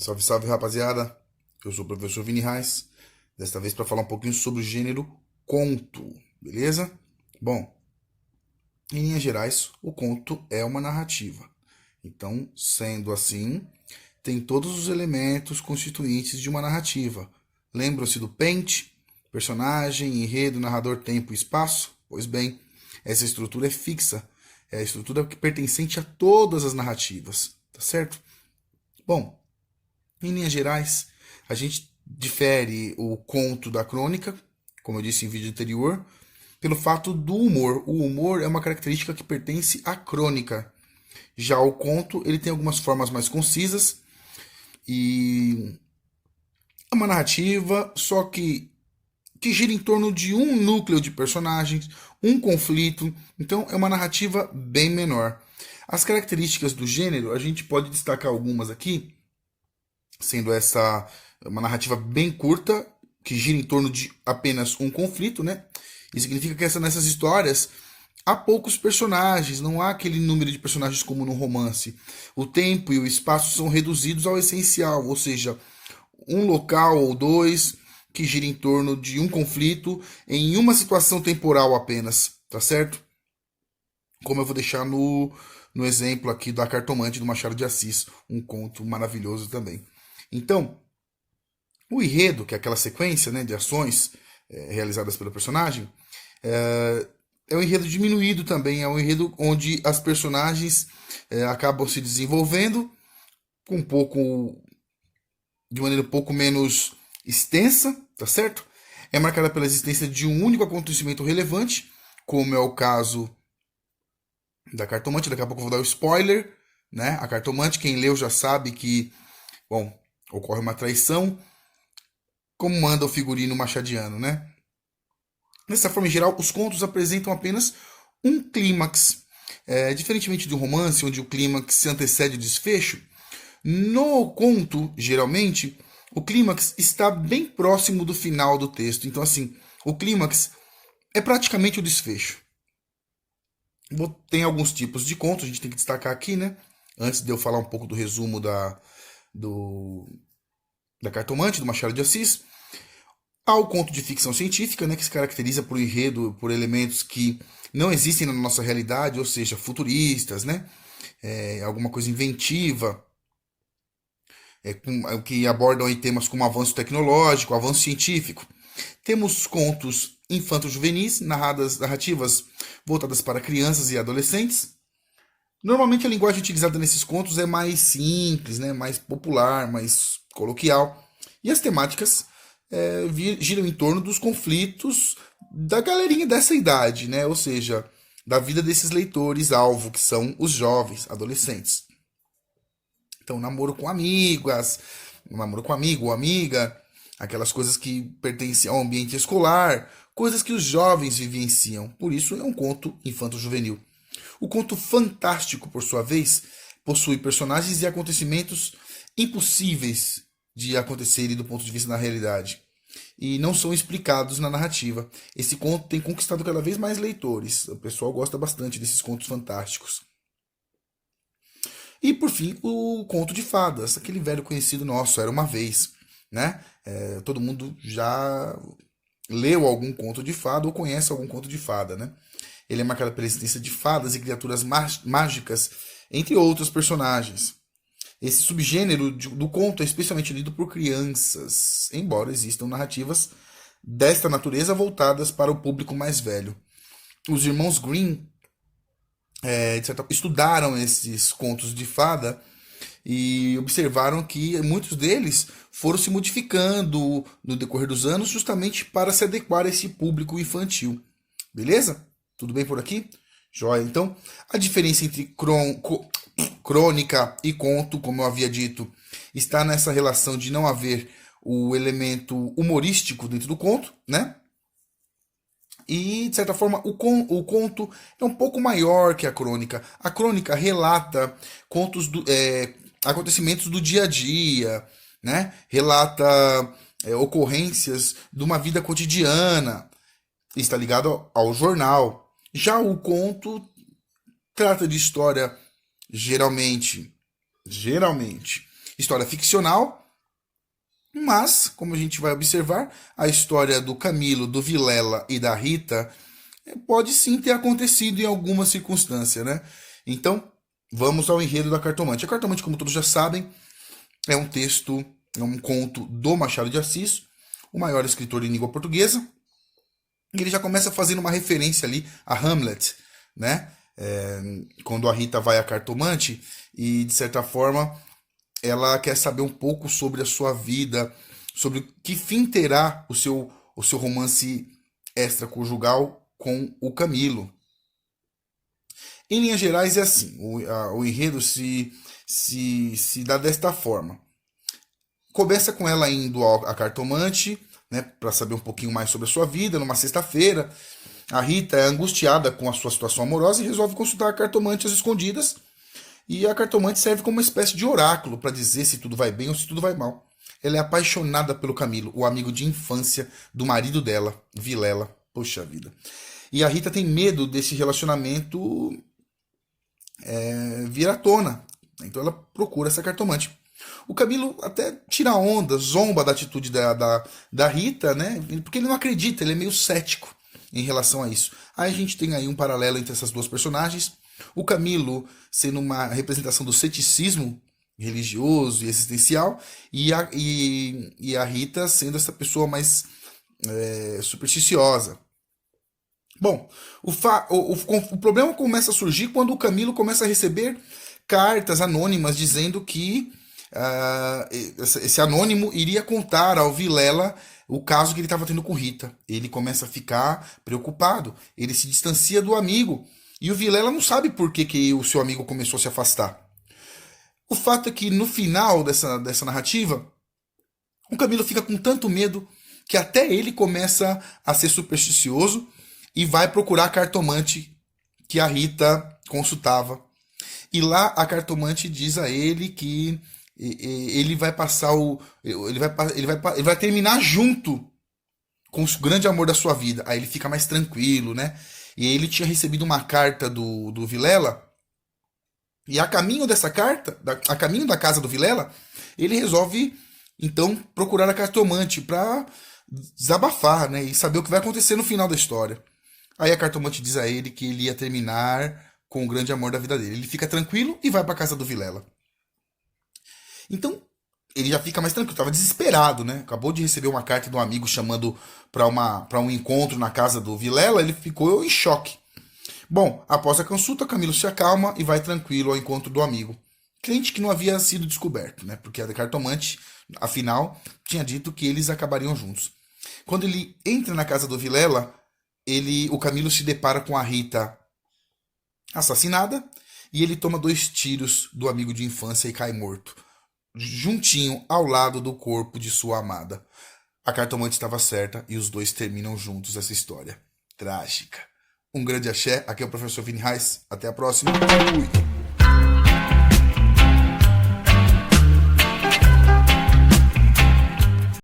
Salve, salve, rapaziada. Eu sou o professor Vini Reis, desta vez para falar um pouquinho sobre o gênero conto, beleza? Bom, em linhas gerais, o conto é uma narrativa. Então, sendo assim, tem todos os elementos constituintes de uma narrativa. Lembram-se do pente? Personagem, enredo, narrador, tempo e espaço? Pois bem, essa estrutura é fixa. É a estrutura que pertencente a todas as narrativas, tá certo? Bom, em linhas gerais, a gente difere o conto da crônica, como eu disse em vídeo anterior, pelo fato do humor. O humor é uma característica que pertence à crônica. Já o conto, ele tem algumas formas mais concisas e é uma narrativa, só que gira em torno de um núcleo de personagens, um conflito. Então é uma narrativa bem menor. As características do gênero, a gente pode destacar algumas aqui, sendo essa uma narrativa bem curta, que gira em torno de apenas um conflito, né? Isso significa que nessas histórias há poucos personagens, não há aquele número de personagens como no romance. O tempo e o espaço são reduzidos ao essencial, ou seja, um local ou dois que gira em torno de um conflito em uma situação temporal apenas, tá certo? Como eu vou deixar no exemplo aqui da Cartomante do Machado de Assis, um conto maravilhoso também. Então, o enredo, que é aquela sequência, né, de ações realizadas pelo personagem, é um enredo diminuído também, é um enredo onde as personagens acabam se desenvolvendo com um pouco, de maneira um pouco menos extensa, tá certo? É marcada pela existência de um único acontecimento relevante, como é o caso da Cartomante. Daqui a pouco eu vou dar o spoiler, né? A Cartomante, quem leu já sabe que, bom, ocorre uma traição, como manda o figurino machadiano, né? Dessa forma, em geral, os contos apresentam apenas um clímax. Diferentemente de um romance, onde o clímax se antecede o desfecho, no conto, geralmente, o clímax está bem próximo do final do texto. Então, assim, o clímax é praticamente o desfecho. Tem alguns tipos de contos, a gente tem que destacar aqui, né? Antes de eu falar um pouco do resumo do, da Cartomante, do Machado de Assis. Há o conto de ficção científica, né, que se caracteriza por enredo, por elementos que não existem na nossa realidade, ou seja, futuristas, né? Alguma coisa inventiva, que abordam aí temas como avanço tecnológico, avanço científico. Temos contos infanto-juvenis, narrativas voltadas para crianças e adolescentes. Normalmente a linguagem utilizada nesses contos é mais simples, né, mais popular, mais coloquial. E as temáticas giram em torno dos conflitos da galerinha dessa idade, né? Ou seja, da vida desses leitores alvo, que são os jovens, adolescentes. Então, namoro com amigas, namoro com amigo ou amiga, aquelas coisas que pertencem ao ambiente escolar, coisas que os jovens vivenciam. Por isso, é um conto infanto-juvenil. O conto fantástico, por sua vez, possui personagens e acontecimentos impossíveis de acontecerem do ponto de vista da realidade e não são explicados na narrativa. Esse conto tem conquistado cada vez mais leitores. O pessoal gosta bastante desses contos fantásticos. E por fim, o conto de fadas, aquele velho conhecido nosso, Era uma Vez, né? Todo mundo já leu algum conto de fada ou conhece algum conto de fada, né? Ele é marcado pela existência de fadas e criaturas mágicas, entre outros personagens. Esse subgênero do conto é especialmente lido por crianças, embora existam narrativas desta natureza voltadas para o público mais velho. Os irmãos Grimm estudaram esses contos de fada e observaram que muitos deles foram se modificando no decorrer dos anos justamente para se adequar a esse público infantil. Beleza? Tudo bem por aqui? Joia. Então, a diferença entre crônica e conto, como eu havia dito, está nessa relação de não haver o elemento humorístico dentro do conto, né? E, de certa forma, o conto é um pouco maior que a crônica. A crônica relata acontecimentos do dia a dia, né? Relata ocorrências de uma vida cotidiana. Está ligado ao jornal. Já o conto trata de história geralmente, História ficcional, mas, como a gente vai observar, a história do Camilo, do Vilela e da Rita pode sim ter acontecido em alguma circunstância, né? Então, vamos ao enredo da Cartomante. A Cartomante, como todos já sabem, é um texto, é um conto do Machado de Assis, o maior escritor em língua portuguesa. E ele já começa fazendo uma referência ali a Hamlet, né? Quando a Rita vai à Cartomante e, de certa forma, ela quer saber um pouco sobre a sua vida, sobre que fim terá o seu romance extraconjugal com o Camilo. Em linhas gerais é assim, o enredo se dá desta forma. Começa com ela indo à Cartomante, né, para saber um pouquinho mais sobre a sua vida, numa sexta-feira. A Rita é angustiada com a sua situação amorosa e resolve consultar a Cartomante às escondidas. E a Cartomante serve como uma espécie de oráculo para dizer se tudo vai bem ou se tudo vai mal. Ela é apaixonada pelo Camilo, o amigo de infância do marido dela, Vilela. Poxa vida. E a Rita tem medo desse relacionamento vir à tona. Então ela procura essa Cartomante. O Camilo até tira onda, zomba da atitude da Rita, né? Porque ele não acredita, ele é meio cético em relação a isso. Aí a gente tem aí um paralelo entre essas duas personagens. O Camilo sendo uma representação do ceticismo religioso e existencial, e a Rita sendo essa pessoa mais supersticiosa. Bom, o problema começa a surgir quando o Camilo começa a receber cartas anônimas dizendo que esse anônimo iria contar ao Vilela o caso que ele estava tendo com Rita. Ele começa a ficar preocupado, ele se distancia do amigo, e o Vilela não sabe por que o seu amigo começou a se afastar. O fato é que no final dessa narrativa, o Camilo fica com tanto medo que até ele começa a ser supersticioso e vai procurar a Cartomante que a Rita consultava. E lá a Cartomante diz a ele que ele vai passar ele vai terminar junto com o grande amor da sua vida. Aí ele fica mais tranquilo, né? E aí ele tinha recebido uma carta do Vilela, e a caminho dessa carta, a caminho da casa do Vilela, ele resolve então procurar a Cartomante para desabafar, né, e saber o que vai acontecer no final da história. Aí a Cartomante diz a ele que ele ia terminar com o grande amor da vida dele. Ele fica tranquilo e vai para casa do Vilela. Então, ele já fica mais tranquilo, estava desesperado, né? Acabou de receber uma carta de um amigo chamando para um encontro na casa do Vilela, ele ficou em choque. Bom, após a consulta, Camilo se acalma e vai tranquilo ao encontro do amigo. Cliente que não havia sido descoberto, né? Porque a Cartomante, afinal, tinha dito que eles acabariam juntos. Quando ele entra na casa do Vilela, o Camilo se depara com a Rita assassinada e ele toma 2 tiros do amigo de infância e cai morto, juntinho ao lado do corpo de sua amada. A Cartomante estava certa e os dois terminam juntos essa história trágica. Um grande axé, aqui é o professor Vini Reis, até a próxima. Fui!